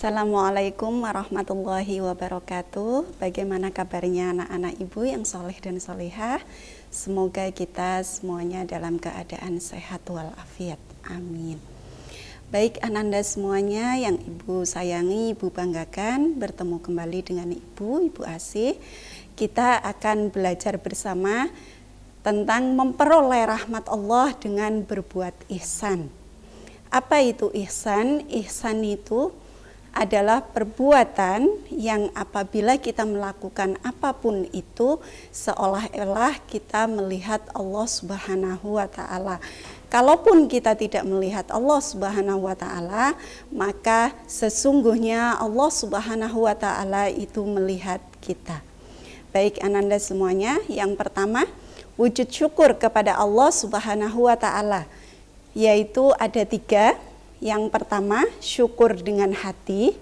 Assalamualaikum warahmatullahi wabarakatuh. Bagaimana kabarnya anak-anak ibu yang soleh dan solehah? Semoga kita semuanya dalam keadaan sehat walafiat. Amin. Baik ananda semuanya yang ibu sayangi, ibu banggakan, bertemu kembali dengan ibu Asih. Kita akan belajar bersama tentang memperoleh rahmat Allah dengan berbuat ihsan. Apa itu ihsan? Ihsan itu adalah perbuatan yang apabila kita melakukan apapun itu seolah-olah kita melihat Allah Subhanahu wa Ta'ala. Kalaupun kita tidak melihat Allah Subhanahu wa Ta'ala, maka sesungguhnya Allah Subhanahu wa Ta'ala itu melihat kita. Baik ananda semuanya, yang pertama wujud syukur kepada Allah Subhanahu wa Ta'ala, yaitu ada 3. Yang pertama, syukur dengan hati,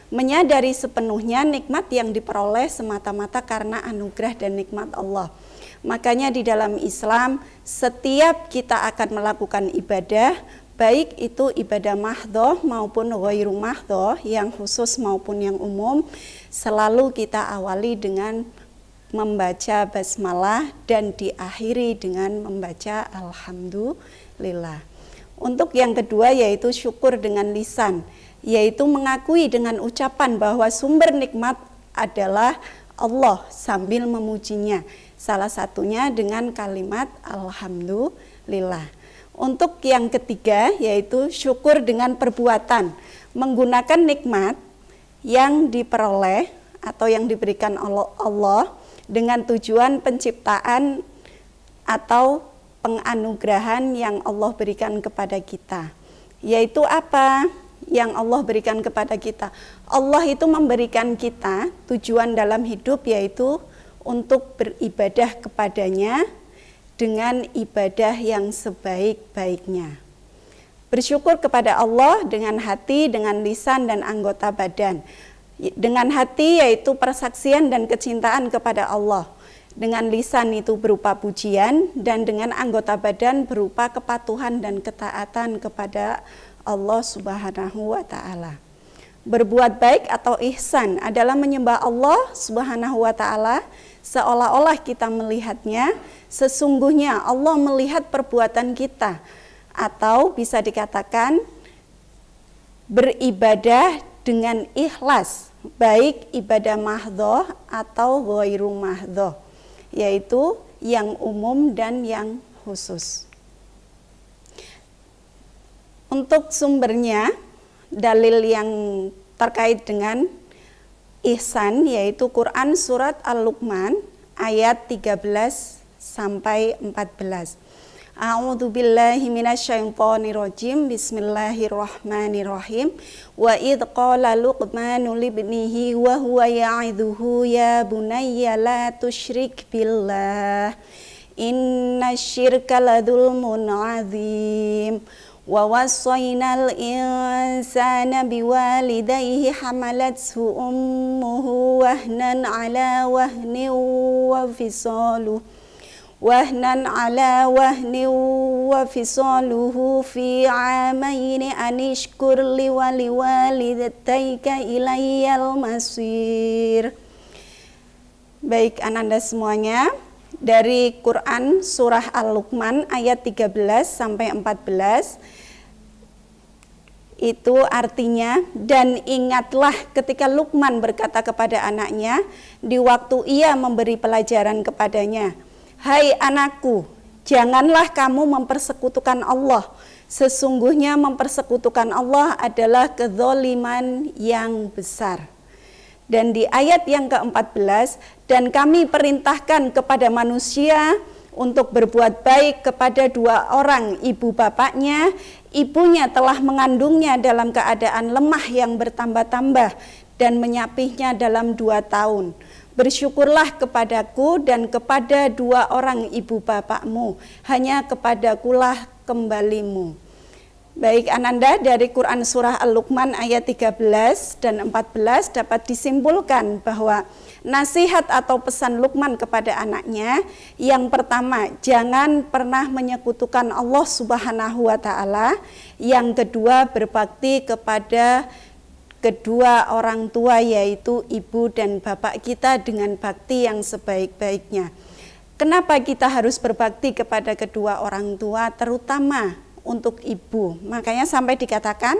menyadari sepenuhnya nikmat yang diperoleh semata-mata karena anugerah dan nikmat Allah. Makanya di dalam Islam, setiap kita akan melakukan ibadah, baik itu ibadah mahdhoh maupun ghairu mahdhoh, yang khusus maupun yang umum, selalu kita awali dengan membaca basmalah dan diakhiri dengan membaca alhamdulillah. Untuk yang kedua yaitu syukur dengan lisan, yaitu mengakui dengan ucapan bahwa sumber nikmat adalah Allah sambil memujinya. Salah satunya dengan kalimat alhamdulillah. Untuk yang ketiga yaitu syukur dengan perbuatan, menggunakan nikmat yang diperoleh atau yang diberikan Allah dengan tujuan penciptaan atau penganugerahan yang Allah berikan kepada kita. Yaitu apa yang Allah berikan kepada kita? Allah itu memberikan kita tujuan dalam hidup, yaitu untuk beribadah kepadanya dengan ibadah yang sebaik-baiknya. Bersyukur kepada Allah dengan hati, dengan lisan dan anggota badan. Dengan hati yaitu persaksian dan kecintaan kepada Allah. Dengan lisan itu berupa pujian, dan dengan anggota badan berupa kepatuhan dan ketaatan kepada Allah Subhanahu wa Ta'ala. Berbuat baik atau ihsan adalah menyembah Allah Subhanahu wa Ta'ala seolah-olah kita melihatnya. Sesungguhnya Allah melihat perbuatan kita, atau bisa dikatakan beribadah dengan ikhlas, baik ibadah mahdhoh atau ghairu mahdhoh, yaitu yang umum dan yang khusus. Untuk sumbernya, dalil yang terkait dengan ihsan yaitu Quran surat Al-Luqman ayat 13 sampai 14. A'udzu billahi minasyaitonir rajim. Bismillahirrahmanirrahim. Wa id qala Luqmanu libnihi wa huwa ya'idhuhu ya bunayya la tusyrik billah innasyirka ladzulmun 'adzim. Wa wassaynal insana biwalidayhi hamalathu ummuhu wahnan 'ala wahnin wahnan ala wahni wa fisaluhu fi amaini anishkur li wa liwalidayka ilayyal masir. Baik ananda semuanya, dari Quran surah Al-Luqman ayat 13 sampai 14 itu artinya, dan ingatlah ketika Luqman berkata kepada anaknya di waktu ia memberi pelajaran kepadanya, hai anakku, janganlah kamu mempersekutukan Allah. Sesungguhnya mempersekutukan Allah adalah kezaliman yang besar. Dan di ayat yang ke-14, dan kami perintahkan kepada manusia untuk berbuat baik kepada 2 orang ibu bapaknya. Ibunya telah mengandungnya dalam keadaan lemah yang bertambah-tambah dan menyapihnya dalam 2 tahun. Bersyukurlah kepadaku dan kepada 2 orang ibu bapakmu, hanya kepadakulah kembalimu. Baik ananda, dari Quran surah Al-Luqman ayat 13 dan 14 dapat disimpulkan bahwa nasihat atau pesan Luqman kepada anaknya, yang pertama, jangan pernah menyekutukan Allah Subhanahu wa Ta'ala. Yang kedua, berbakti kepada kedua orang tua yaitu ibu dan bapak kita dengan bakti yang sebaik-baiknya. Kenapa kita harus berbakti kepada kedua orang tua, terutama untuk ibu? Makanya sampai dikatakan,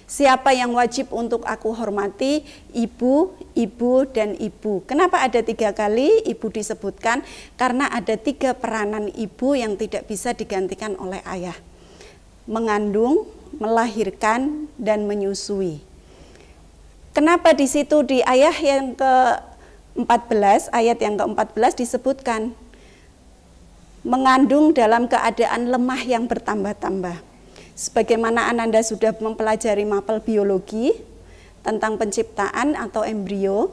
siapa yang wajib untuk aku hormati? Ibu, ibu, dan ibu. Kenapa ada 3 kali ibu disebutkan? Karena ada 3 peranan ibu yang tidak bisa digantikan oleh ayah. Mengandung, melahirkan, dan menyusui. Kenapa di situ di ayat yang ke-14 disebutkan mengandung dalam keadaan lemah yang bertambah-tambah. Sebagaimana Ananda sudah mempelajari mapel biologi tentang penciptaan atau embrio,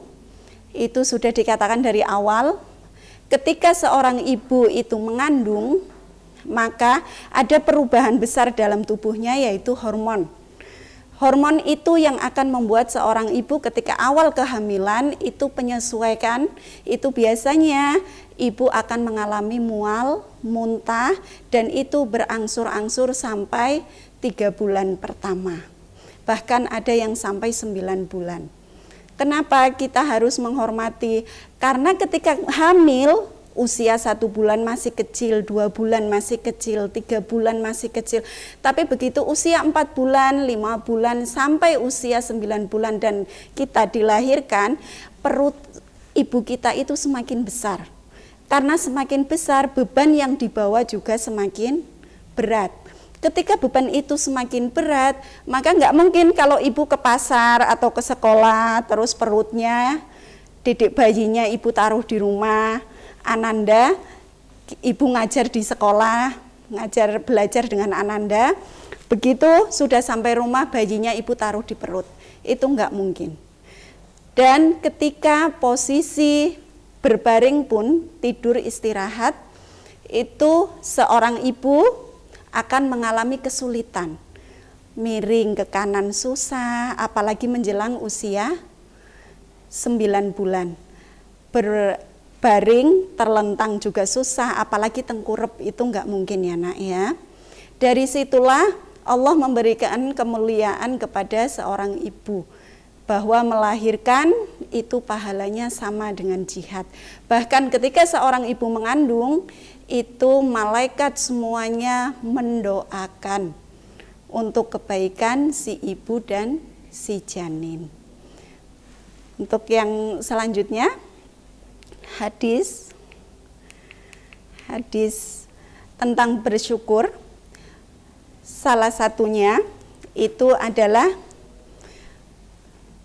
itu sudah dikatakan dari awal, ketika seorang ibu itu mengandung, maka ada perubahan besar dalam tubuhnya yaitu hormon. Hormon itu yang akan membuat seorang ibu ketika awal kehamilan itu penyesuaikan, itu biasanya ibu akan mengalami mual, muntah, dan itu berangsur-angsur sampai 3 bulan pertama. Bahkan ada yang sampai 9 bulan. Kenapa kita harus menghormati? Karena ketika hamil, usia 1 bulan masih kecil, 2 bulan masih kecil, 3 bulan masih kecil. Tapi begitu usia 4 bulan, 5 bulan, sampai usia 9 bulan dan kita dilahirkan, perut ibu kita itu semakin besar. Karena semakin besar, beban yang dibawa juga semakin berat. Ketika beban itu semakin berat, maka nggak mungkin kalau ibu ke pasar atau ke sekolah, terus perutnya, didik bayinya ibu taruh di rumah, Ananda, ibu ngajar di sekolah, belajar dengan Ananda, begitu sudah sampai rumah bayinya ibu taruh di perut, itu enggak mungkin. Dan ketika posisi berbaring pun, tidur istirahat, itu seorang ibu akan mengalami kesulitan, miring ke kanan susah, apalagi menjelang usia 9 bulan. Baring, terlentang juga susah, apalagi tengkurap itu enggak mungkin ya nak ya. Dari situlah Allah memberikan kemuliaan kepada seorang ibu, bahwa melahirkan itu pahalanya sama dengan jihad. Bahkan ketika seorang ibu mengandung, itu malaikat semuanya mendoakan untuk kebaikan si ibu dan si janin. Untuk yang selanjutnya, hadis tentang bersyukur, salah satunya itu adalah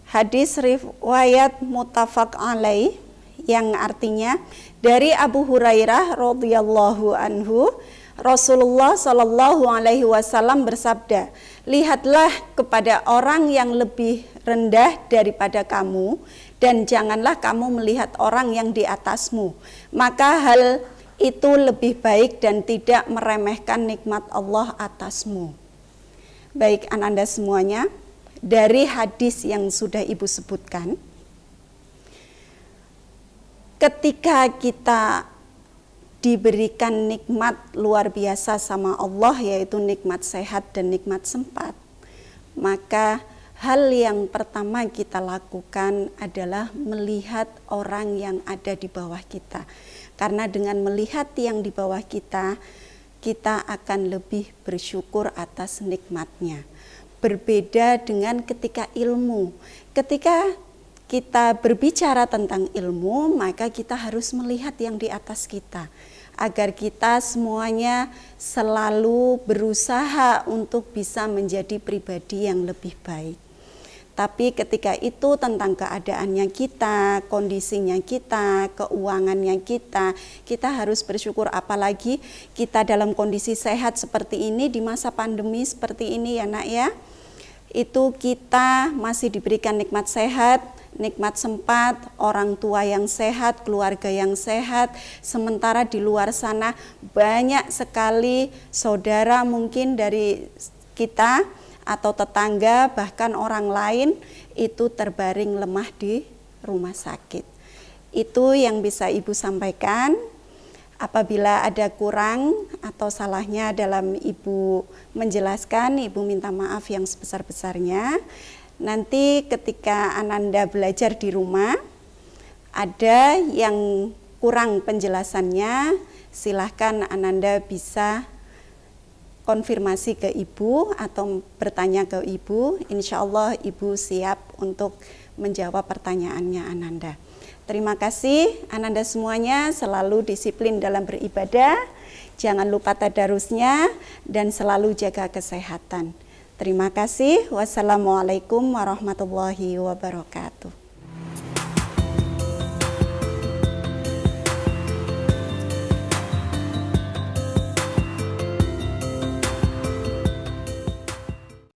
hadis riwayat muttafaq alaih, yang artinya dari Abu Hurairah radhiyallahu anhu, Rasulullah Shallallahu alaihi wasallam bersabda, lihatlah kepada orang yang lebih rendah daripada kamu dan janganlah kamu melihat orang yang di atasmu, maka hal itu lebih baik dan tidak meremehkan nikmat Allah atasmu. Baik Ananda semuanya, dari hadis yang sudah Ibu sebutkan, ketika kita diberikan nikmat luar biasa sama Allah, yaitu nikmat sehat dan nikmat sempat, maka hal yang pertama kita lakukan adalah melihat orang yang ada di bawah kita. Karena dengan melihat yang di bawah kita, kita akan lebih bersyukur atas nikmatnya. Berbeda dengan ketika ilmu. Ketika kita berbicara tentang ilmu, maka kita harus melihat yang di atas kita, agar kita semuanya selalu berusaha untuk bisa menjadi pribadi yang lebih baik. Tapi ketika itu tentang keadaannya kita, kondisinya kita, keuangannya kita harus bersyukur, apalagi kita dalam kondisi sehat seperti ini di masa pandemi seperti ini ya nak ya. Itu kita masih diberikan nikmat sehat, nikmat sempat, orang tua yang sehat, keluarga yang sehat. Sementara di luar sana banyak sekali saudara mungkin dari kita atau tetangga, bahkan orang lain itu terbaring lemah di rumah sakit. Itu yang bisa Ibu sampaikan. Apabila ada kurang atau salahnya dalam Ibu menjelaskan, Ibu minta maaf yang sebesar-besarnya. Nanti ketika Ananda belajar di rumah, ada yang kurang penjelasannya, silahkan Ananda bisa konfirmasi ke Ibu atau bertanya ke Ibu. Insya Allah Ibu siap untuk menjawab pertanyaannya Ananda. Terima kasih Ananda semuanya, selalu disiplin dalam beribadah, jangan lupa tadarusnya, dan selalu jaga kesehatan. Terima kasih. Wassalamualaikum warahmatullahi wabarakatuh.